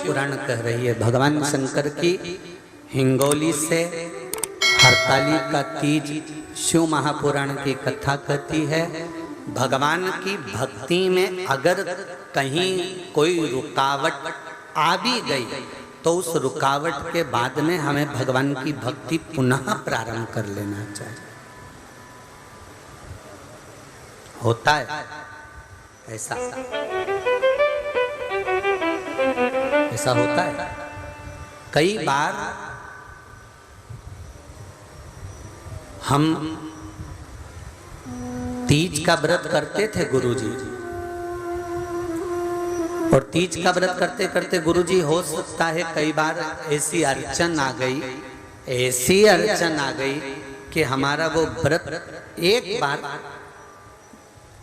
पुराण कह रही है। भगवान शंकर की हिंगोली से हरताली का तीज शिव महापुराण की कथा कहती है। भगवान की भक्ति में अगर कहीं कोई रुकावट आ भी गई तो उस रुकावट के बाद में हमें भगवान की भक्ति पुनः प्रारंभ कर लेना चाहिए। होता है ऐसा होता है। कई बार हम तीज का व्रत करते थे गुरुजी, और तीज का व्रत करते करते गुरुजी हो सकता है कई बार ऐसी अड़चन आ गई कि हमारा वो व्रत एक बार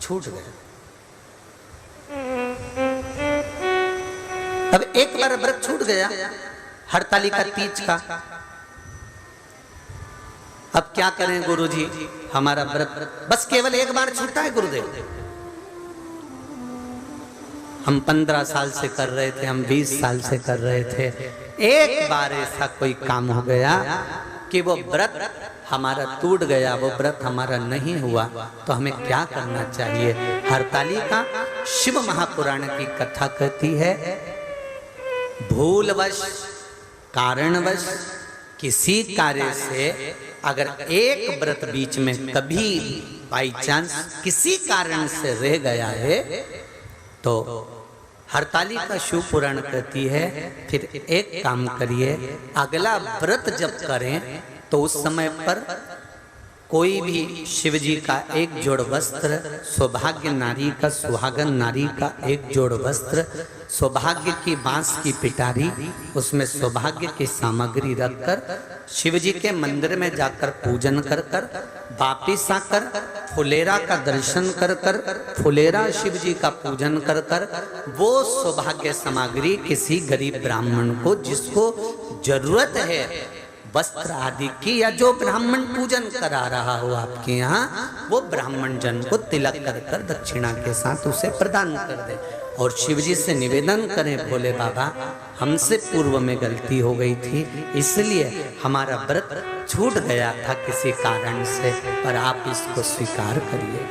छूट गया। अब एक बार व्रत छूट गया हरताली का तीज का, अब क्या करें गुरुजी, हमारा व्रत बस केवल एक बार छूटा है गुरुदेव। हम 15 साल से कर रहे थे, हम 20 साल से कर रहे थे, एक बार ऐसा कोई काम हो गया कि वो व्रत हमारा टूट गया, वो व्रत हमारा नहीं हुआ, तो हमें क्या करना चाहिए। हरताली का शिव महापुराण की कथा कहती है, भूलवश कारणवश किसी कार्य से अगर एक व्रत बीच में कभी बाई चांस किसी कारण से रह गया है तो हरताली का शिव पुराण कहती है फिर एक काम करिए, अगला व्रत जब करें तो उस समय पर कोई भी शिव जी का एक जोड़ वस्त्र, सौभाग्य नारी का, सुहागन नारी का एक जोड़ वस्त्र, सौभाग्य की बांस की पिटारी, उसमें सौभाग्य की सामग्री रखकर शिव जी के मंदिर में जाकर पूजन कर कर वापिस आकर फुलेरा का दर्शन कर कर, फुलेरा शिव जी का पूजन कर कर वो सौभाग्य सामग्री किसी गरीब ब्राह्मण को जिसको जरूरत है वस्त्र आदि की, या जो ब्राह्मण पूजन करा रहा हो आपके यहाँ, वो ब्राह्मण जन को तिलक कर कर दक्षिणा के साथ उसे प्रदान कर दे। और शिव जी से निवेदन करें, भोले बाबा हमसे पूर्व में गलती हो गई थी, इसलिए हमारा व्रत छूट गया था किसी कारण से, पर आप इसको स्वीकार करिए,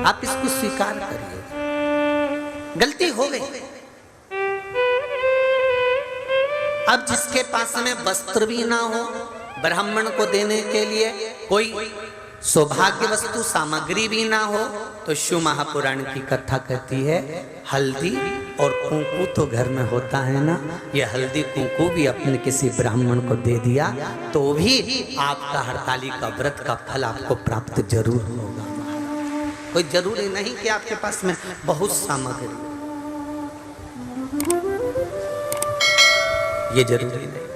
आप इसको स्वीकार करिए, गलती हो गई। अब जिसके पास में वस्त्र भी ना हो ब्राह्मण को देने के लिए, कोई सौभाग्य वस्तु सामग्री भी ना हो, तो शिव महापुराण की कथा कहती है हल्दी और कुंकू तो घर में होता है ना, ये हल्दी कुंकू भी अपने किसी ब्राह्मण को दे दिया तो भी आपका हरताली का व्रत का फल आपको प्राप्त जरूर होगा। कोई जरूरी नहीं कि आपके पास में बहुत सामग्री, ये जरूरी नहीं।